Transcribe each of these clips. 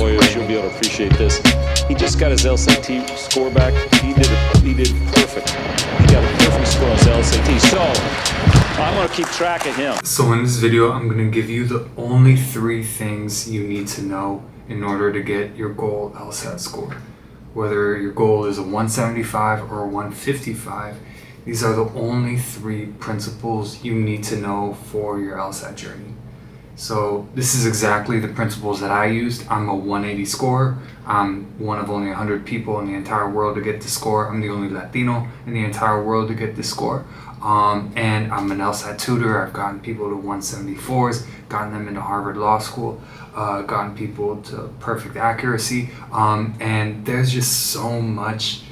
lawyers, you'll be able to appreciate this. He just got his LSAT score back. He did perfect. He got a perfect score on his LSAT. So I'm going to keep track of him. So in this video, I'm going to give you the only 3 things you need to know in order to get your goal LSAT score. Whether your goal is a 175 or a 155, these are the only 3 principles you need to know for your LSAT journey. So this is exactly the principles that I used. I'm a 180 scorer. I'm one of only 100 people in the entire world to get the score. I'm the only Latino in the entire world to get the score. And I'm an LSAT tutor. I've gotten people to 174s, gotten them into Harvard Law School, gotten people to perfect accuracy. And there's just so much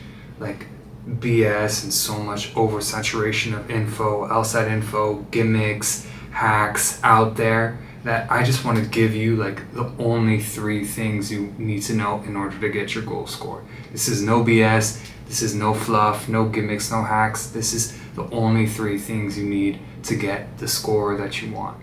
like BS and so much oversaturation of info, LSAT info, gimmicks, hacks out there that I just want to give you like the only 3 things you need to know in order to get your goal score. This is no BS, this is no fluff, no gimmicks, no hacks. This is the only 3 things you need to get the score that you want.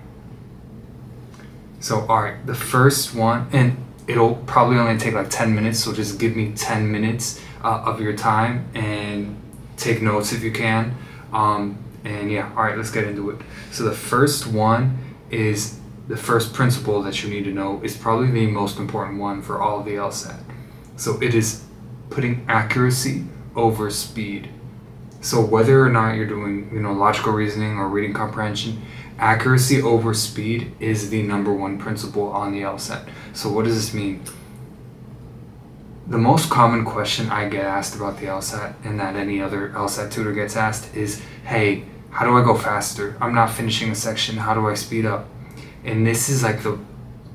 So alright, the first one, and it'll probably only take like 10 minutes, so just give me 10 minutes of your time and take notes if you can. And yeah, alright, let's get into it. So the first one is the first principle that you need to know is probably the most important one for all of the LSAT. So it is putting accuracy over speed. So whether or not you're doing, logical reasoning or reading comprehension, accuracy over speed is the number 1 principle on the LSAT. So what does this mean? The most common question I get asked about the LSAT, and that any other LSAT tutor gets asked, is, hey, how do I go faster? I'm not finishing a section. How do I speed up? And this is like the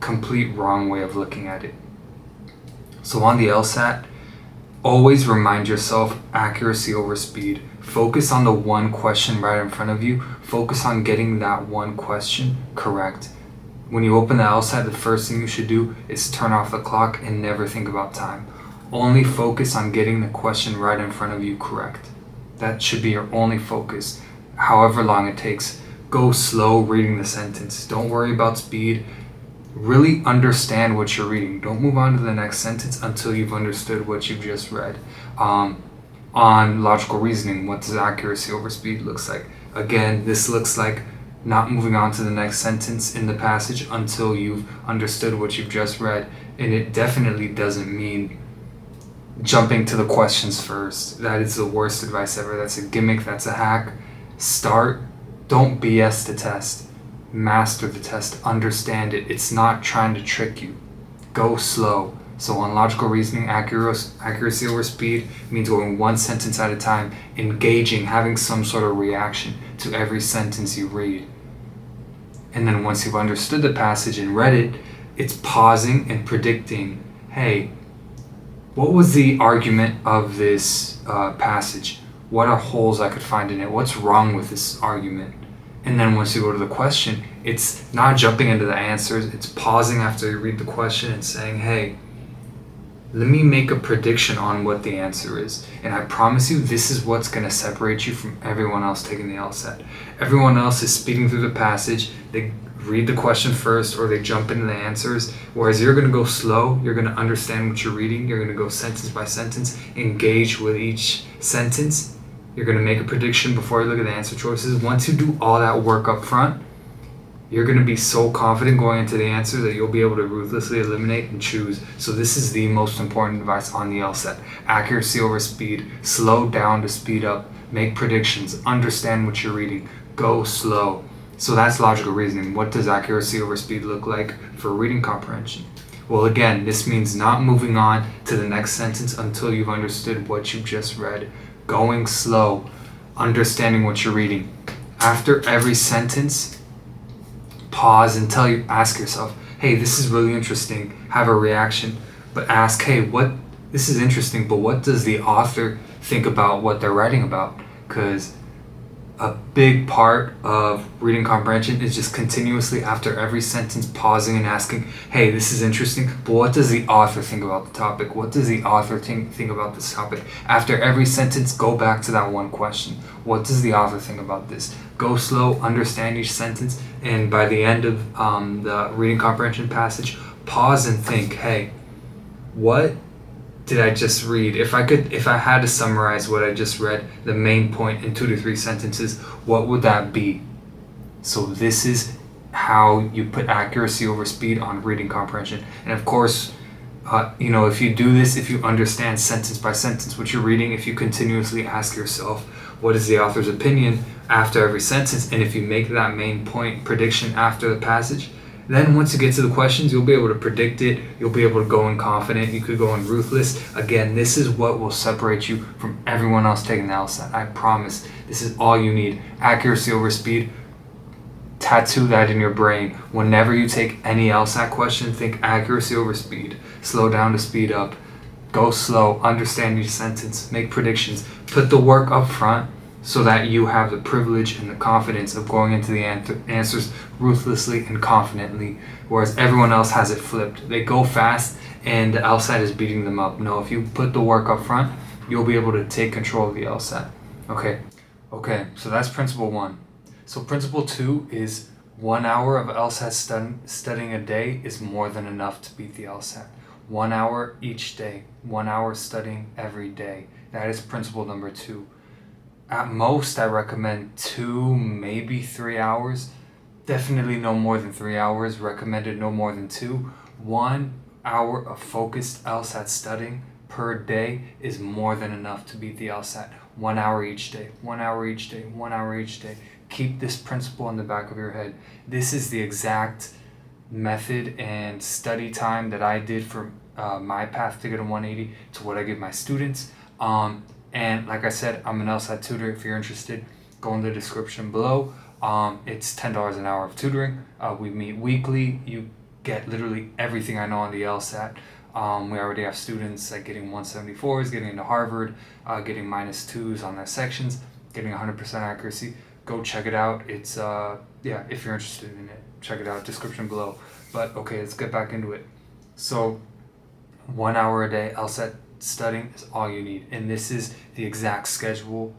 complete wrong way of looking at it. So on the LSAT, always remind yourself accuracy over speed. Focus on the one question right in front of you. Focus on getting that one question correct. When you open the LSAT, the first thing you should do is turn off the clock and never think about time. Only focus on getting the question right in front of you correct. That should be your only focus, however long it takes. Go slow reading the sentence. Don't worry about speed. Really understand what you're reading. Don't move on to the next sentence until you've understood what you've just read. On logical reasoning, what does accuracy over speed looks like? Again, this looks like not moving on to the next sentence in the passage until you've understood what you've just read. And it definitely doesn't mean jumping to the questions first. That is the worst advice ever. That's a gimmick, that's a hack. Don't BS the test. Master the test, understand it. It's not trying to trick you. Go slow. So on logical reasoning, accuracy over speed means going one sentence at a time, engaging, having some sort of reaction to every sentence you read. And then once you've understood the passage and read it, it's pausing and predicting, hey, what was the argument of this passage? What are holes I could find in it? What's wrong with this argument? And then once you go to the question, it's not jumping into the answers. It's pausing after you read the question and saying, hey, let me make a prediction on what the answer is. And I promise you, this is what's going to separate you from everyone else taking the LSAT. Everyone else is speeding through the passage. They read the question first or they jump into the answers. Whereas you're going to go slow. You're going to understand what you're reading. You're going to go sentence by sentence, engage with each sentence. You're going to make a prediction before you look at the answer choices. Once you do all that work up front, you're going to be so confident going into the answer that you'll be able to ruthlessly eliminate and choose. So this is the most important advice on the LSAT. Accuracy over speed. Slow down to speed up. Make predictions. Understand what you're reading. Go slow. So that's logical reasoning. What does accuracy over speed look like for reading comprehension? Well, again, this means not moving on to the next sentence until you've understood what you've just read. Going slow, understanding what you're reading. After every sentence, pause until you ask yourself, hey, this is really interesting. Have a reaction, but ask, hey, this is interesting, but what does the author think about what they're writing about? Because a big part of reading comprehension is just continuously after every sentence pausing and asking, hey, this is interesting, but what does the author think about the topic? What does the author think about this topic? After every sentence, go back to that one question. What does the author think about this? Go slow, understand each sentence, and by the end of the reading comprehension passage, pause and think, hey, what did I just read? If I had to summarize what I just read, the main point in 2 to 3 sentences, what would that be? So this is how you put accuracy over speed on reading comprehension. And of course, if you do this, if you understand sentence by sentence what you're reading, if you continuously ask yourself, what is the author's opinion after every sentence, and if you make that main point prediction after the passage, then once you get to the questions, you'll be able to predict it. You'll be able to go in confident. You could go in ruthless. Again, this is what will separate you from everyone else taking the LSAT. I promise. This is all you need. Accuracy over speed. Tattoo that in your brain. Whenever you take any LSAT question, think accuracy over speed. Slow down to speed up. Go slow. Understand each sentence. Make predictions. Put the work up front so that you have the privilege and the confidence of going into the answers ruthlessly and confidently, whereas everyone else has it flipped. They go fast and the LSAT is beating them up. No, if you put the work up front, you'll be able to take control of the LSAT. Okay, so that's principle 1. So principle 2 is 1 hour of LSAT studying a day is more than enough to beat the LSAT. 1 hour each day, 1 hour studying every day. That is principle number 2. At most, I recommend 2, maybe 3 hours. Definitely no more than 3 hours. Recommended no more than 2. 1 hour of focused LSAT studying per day is more than enough to beat the LSAT. 1 hour each day. 1 hour each day. 1 hour each day. Keep this principle in the back of your head. This is the exact method and study time that I did for my path to get a 180 to what I give my students. And like I said, I'm an LSAT tutor. If you're interested, go in the description below. It's $10 an hour of tutoring. We meet weekly. You get literally everything I know on the LSAT. We already have students like getting 174s, getting into Harvard, getting -2s on their sections, getting 100% accuracy. Go check it out. It's, if you're interested in it, check it out, description below. But okay, let's get back into it. So 1 hour a day LSAT studying is all you need, and this is the exact schedule.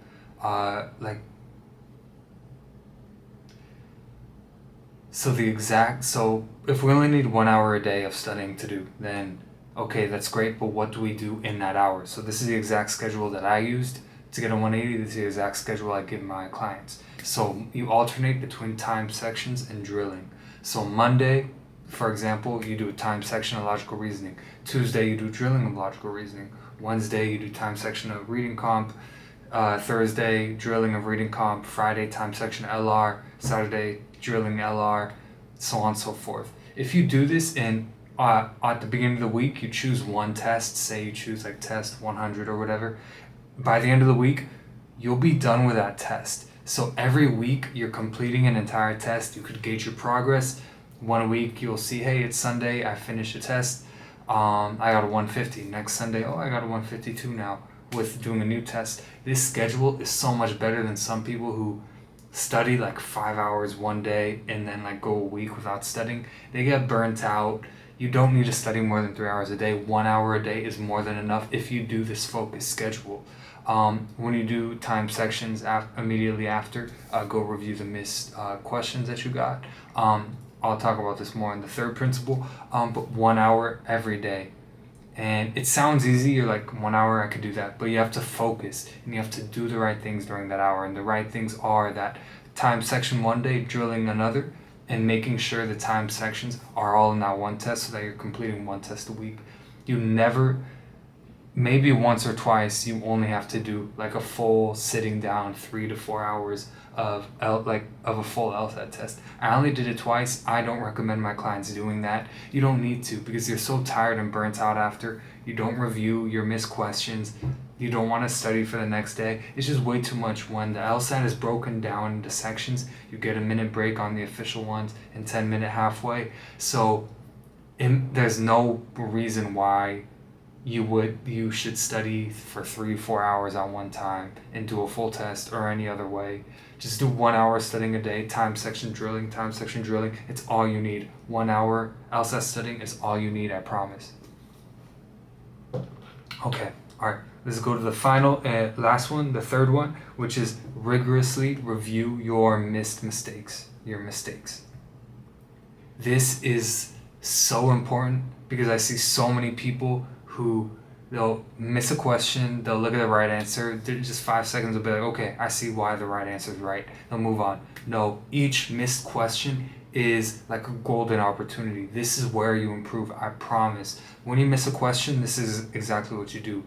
So if we only need 1 hour a day of studying to do, then okay, that's great, but what do we do in that hour? So this is the exact schedule that I used to get a 180. This is the exact schedule I give my clients. So you alternate between time sections and drilling. So Monday, for example, you do a time section of logical reasoning. Tuesday, you do drilling of logical reasoning. Wednesday, you do time section of reading comp. Thursday, drilling of reading comp. Friday, time section LR. Saturday, drilling LR, so on and so forth. If you do this and at the beginning of the week, you choose one test, say you choose like test 100 or whatever, by the end of the week, you'll be done with that test. So every week, you're completing an entire test. You could gauge your progress. 1 week, you'll see, hey, it's Sunday, I finished a test. I got a 150. Next Sunday, I got a 152 now with doing a new test. This schedule is so much better than some people who study like 5 hours one day and then like go a week without studying. They get burnt out. You don't need to study more than 3 hours a day. 1 hour a day is more than enough if you do this focused schedule. When you do time sections immediately after, go review the missed questions that you got. I'll talk about this more in the third principle, but 1 hour every day. And it sounds easy, you're like, 1 hour, I could do that, but you have to focus and you have to do the right things during that hour. And the right things are that time section one day, drilling another, and making sure the time sections are all in that one test so that you're completing one test a week. You never, maybe once or twice, you only have to do like a full sitting down 3 to 4 hours of a full LSAT test. I only did it twice. I don't recommend my clients doing that. You don't need to, because you're so tired and burnt out after. You don't review your missed questions. You don't want to study for the next day. It's just way too much. When the LSAT is broken down into sections, you get a minute break on the official ones and 10-minute halfway. So there's no reason why you should study for 3-4 hours on one time and do a full test or any other way. Just do 1 hour studying a day, time section drilling. It's all you need. 1 hour LSAT studying is all you need, I promise. Okay, all right. Let's go to the final, last one, the third one, which is rigorously review your mistakes. This is so important because I see so many people who they'll miss a question, they'll look at the right answer, just 5 seconds will be like, okay, I see why the right answer is right. They'll move on. No, each missed question is like a golden opportunity. This is where you improve, I promise. When you miss a question, this is exactly what you do.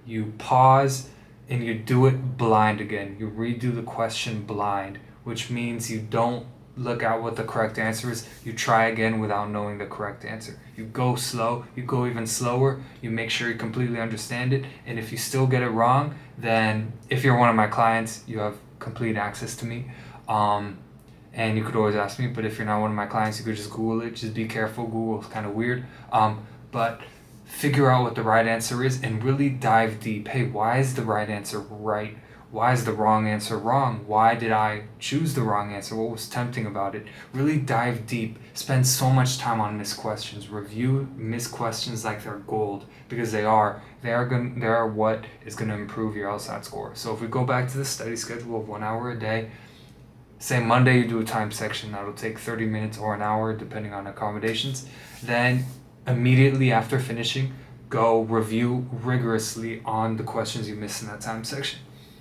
You pause and you do it blind again. You redo the question blind, which means you don't look at what the correct answer is. You try again without knowing the correct answer. You go slow, you go even slower, you make sure you completely understand it, and if you still get it wrong, then if you're one of my clients, you have complete access to me. And you could always ask me, but if you're not one of my clients, you could just Google it. Just be careful, Google's kind of weird. But figure out what the right answer is and really dive deep. Hey, why is the right answer right? Why is the wrong answer wrong? Why did I choose the wrong answer? What was tempting about it? Really dive deep. Spend so much time on missed questions. Review missed questions like they're gold, because they are. They are what is going to improve your LSAT score. So if we go back to the study schedule of 1 hour a day, say Monday you do a time section that'll take 30 minutes or an hour depending on accommodations. Then immediately after finishing, go review rigorously on the questions you missed in that time section.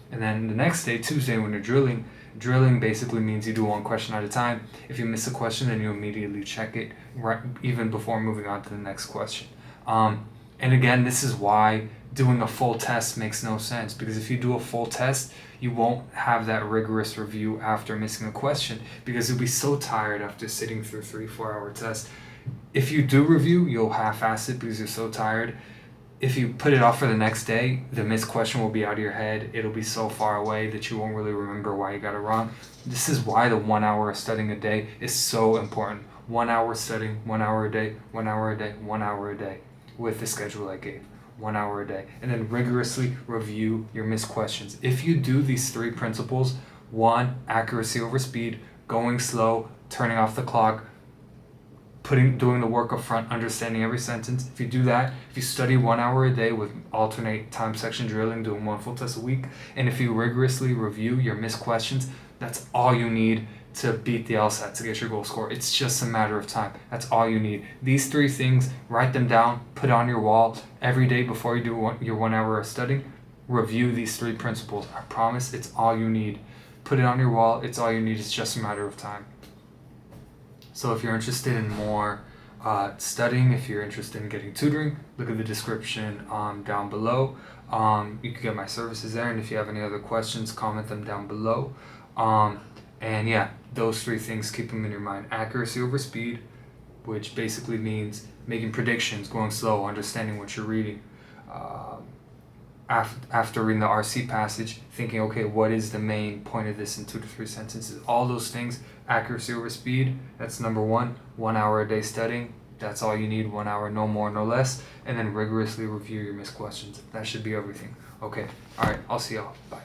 And then the next day, Tuesday, when you're drilling basically means you do one question at a time. If you miss a question, then you immediately check it right even before moving on to the next question. And again, this is why doing a full test makes no sense, because if you do a full test, you won't have that rigorous review after missing a question, because you'll be so tired after sitting through 3-4 hour tests. If you do review, you'll half-ass it because you're so tired. If you put it off for the next day, the missed question will be out of your head. It'll be so far away that you won't really remember why you got it wrong. This is why the 1 hour of studying a day is so important. 1 hour studying, 1 hour a day, 1 hour a day, 1 hour a day, with the schedule I gave. 1 hour a day. And then rigorously review your missed questions. If you do these 3 principles, 1, accuracy over speed, going slow, turning off the clock, doing the work up front, understanding every sentence. If you do that, if you study 1 hour a day with alternate time section drilling, doing 1 full test a week, and if you rigorously review your missed questions, that's all you need to beat the LSAT, to get your goal score. It's just a matter of time. That's all you need. These 3 things, write them down, put on your wall every day before you do your 1 hour of studying. Review these 3 principles. I promise it's all you need. Put it on your wall. It's all you need. It's just a matter of time. So if you're interested in more studying, if you're interested in getting tutoring, look at the description down below. You can get my services there, and if you have any other questions, comment them down below. And yeah, those 3 things, keep them in your mind. Accuracy over speed, which basically means making predictions, going slow, understanding what you're reading. After reading the RC passage, thinking, okay, what is the main point of this in 2 to 3 sentences? All those things, accuracy over speed, that's number 1. 1 hour a day studying, that's all you need. 1 hour, no more, no less. And then rigorously review your missed questions. That should be everything. Okay, all right, I'll see y'all. Bye.